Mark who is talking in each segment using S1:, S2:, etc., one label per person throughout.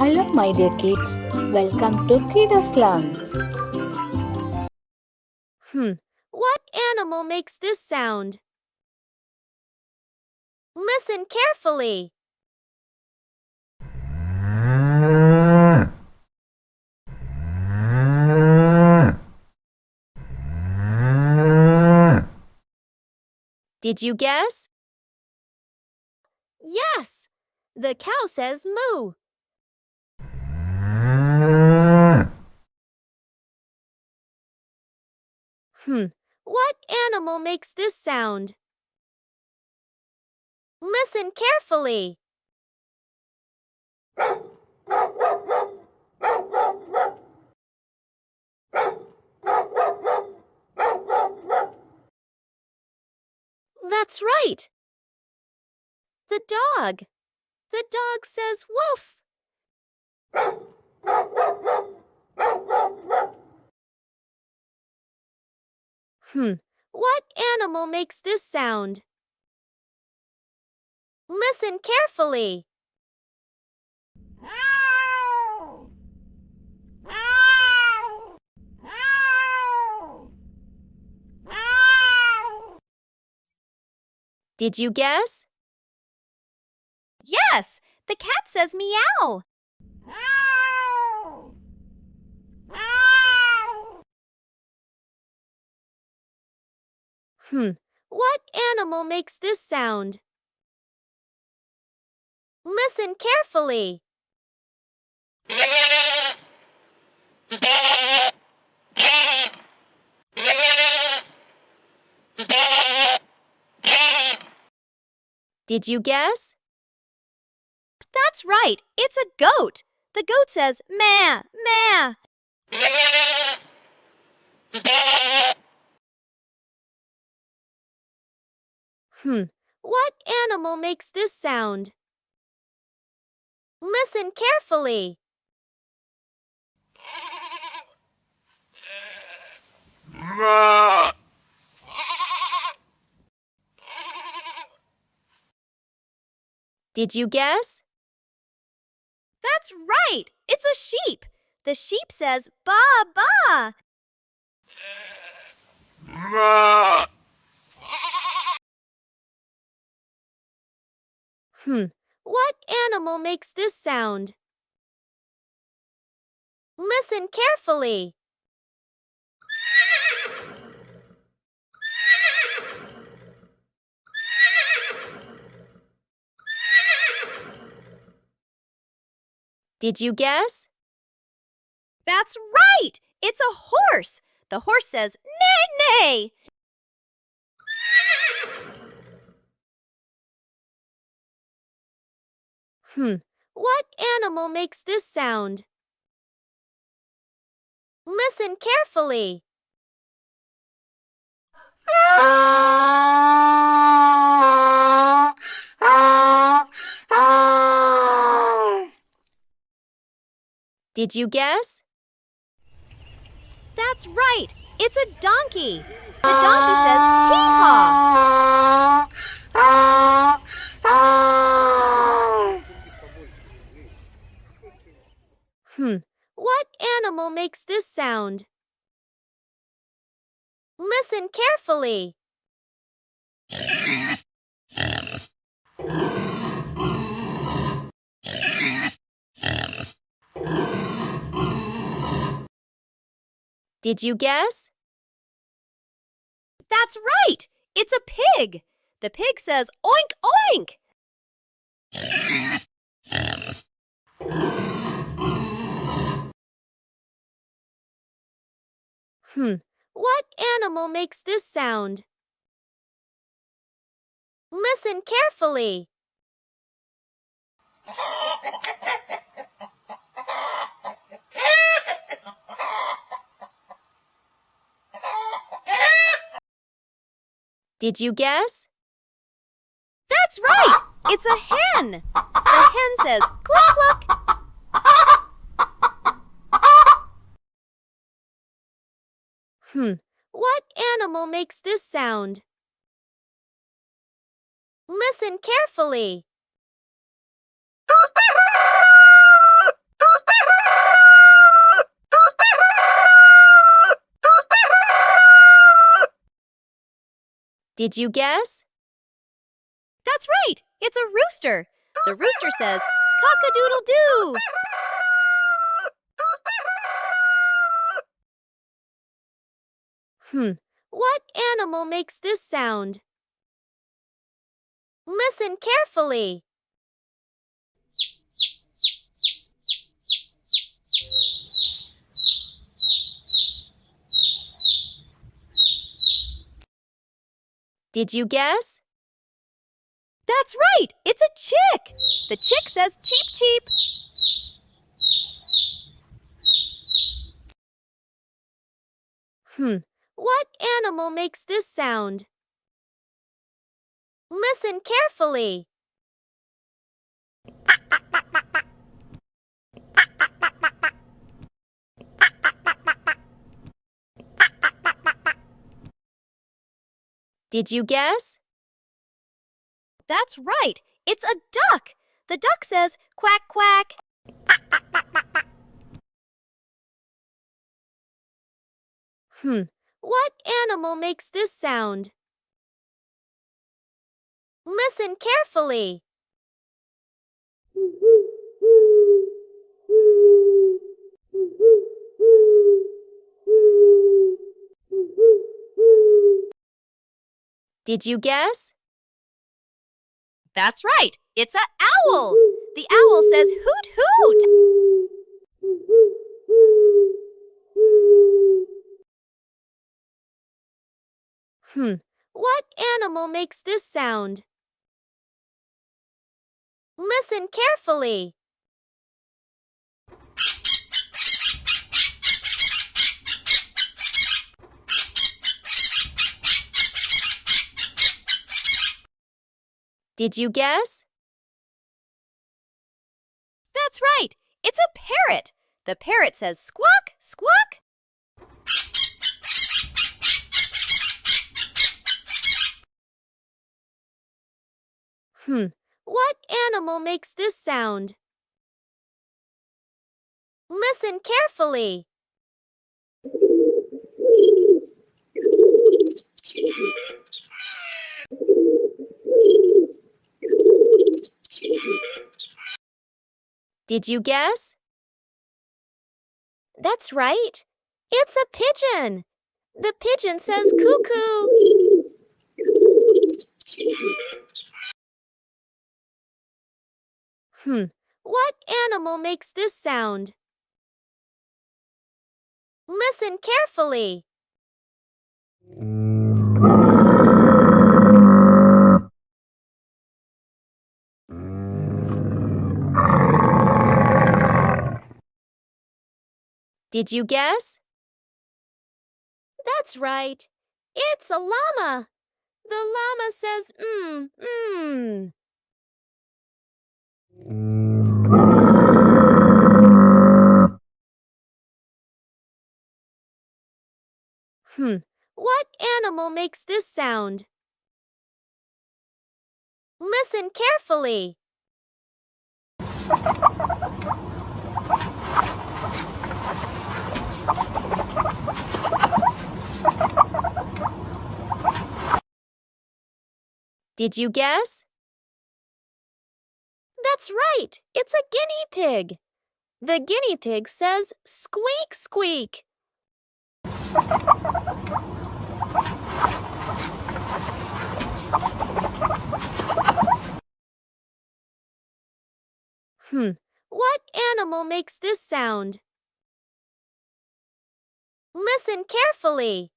S1: Hello, my dear kids. Welcome to Kidoslam.
S2: What animal makes this sound? Listen carefully. Did you guess? Yes! The cow says moo. What animal makes this sound? Listen carefully. That's right. The dog. The dog says woof. What animal makes this sound? Listen carefully. Did you guess? Yes! The cat says meow. What animal makes this sound? Listen carefully. Did you guess? That's right. It's a goat. The goat says meh, meh. What animal makes this sound? Listen carefully. Did you guess? That's right. It's a sheep. The sheep says ba ba. What animal makes this sound? Listen carefully. Did you guess? That's right! It's a horse! The horse says, neigh, neigh. What animal makes this sound? Listen carefully. Did you guess? That's right! It's a donkey! The donkey says, hee-haw! What animal makes this sound? Listen carefully. Did you guess? That's right! It's a pig! The pig says, oink, oink! What animal makes this sound? Listen carefully. Did you guess? That's right! It's a hen! The hen says, cluck, cluck! What animal makes this sound? Listen carefully. Did you guess? That's right. It's a rooster. The rooster says, cock-a-doodle-doo. What animal makes this sound? Listen carefully. Did you guess? That's right! It's a chick! The chick says cheep cheep. What animal makes this sound? Listen carefully. Did you guess? That's right. It's a duck. The duck says quack quack. What animal makes this sound? Listen carefully. Did you guess? That's right. It's an owl. The owl says hoot hoot. What animal makes this sound? Listen carefully. Did you guess? That's right. It's a parrot. The parrot says squawk, squawk. What animal makes this sound? Listen carefully. Did you guess? That's right. It's a pigeon. The pigeon says cuckoo. What animal makes this sound? Listen carefully. Did you guess? That's right. It's a llama. The llama says mmm. What animal makes this sound? Listen carefully. Did you guess? That's right. It's a guinea pig. The guinea pig says squeak, squeak. What animal makes this sound? Listen carefully.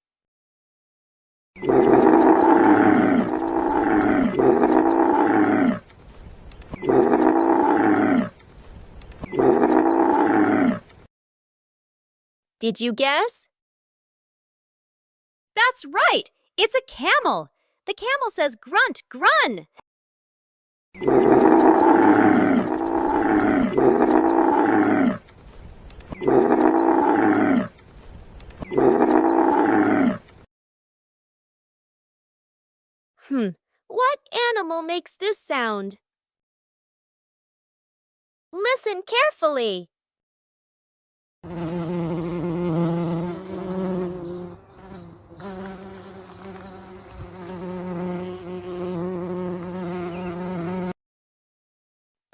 S2: Did you guess? That's right. It's a camel. The camel says grunt, grun. What animal makes this sound? Listen carefully.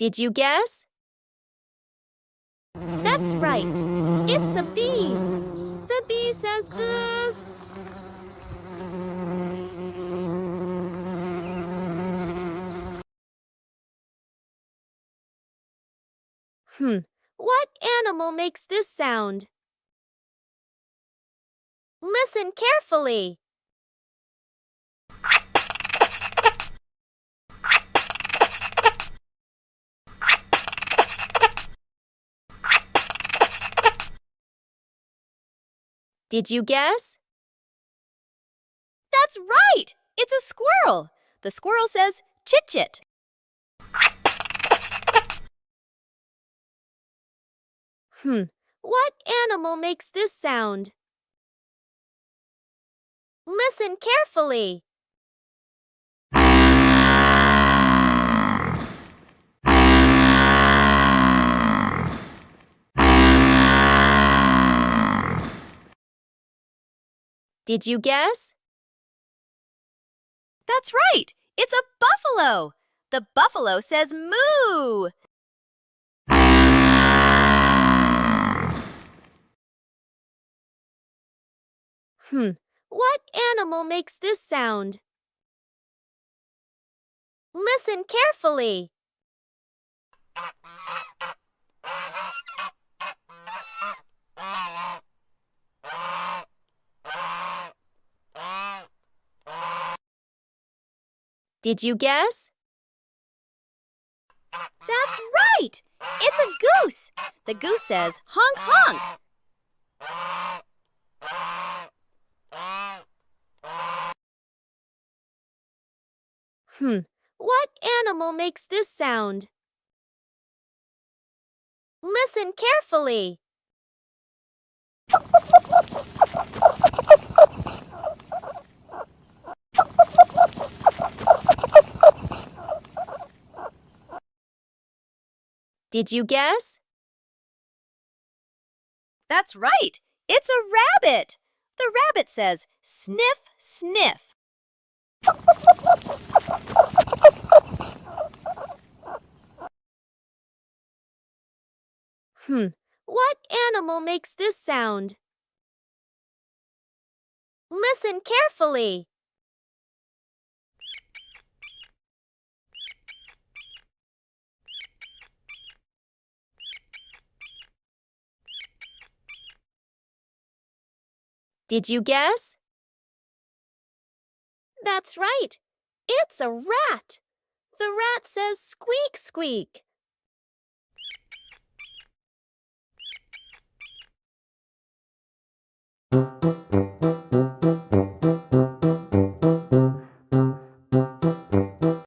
S2: Did you guess? That's right. It's a bee. The bee says buzz. What animal makes this sound? Listen carefully. Did you guess? That's right! It's a squirrel. The squirrel says chit-chit. What animal makes this sound? Listen carefully. Did you guess? That's right! It's a buffalo! The buffalo says moo! What animal makes this sound? Listen carefully. Did you guess? That's right! It's a goose! The goose says honk honk. What animal makes this sound? Listen carefully. Did you guess? That's right! It's a rabbit! The rabbit says sniff, sniff. What animal makes this sound? Listen carefully. Did you guess? That's right. It's a rat. The rat says squeak, squeak.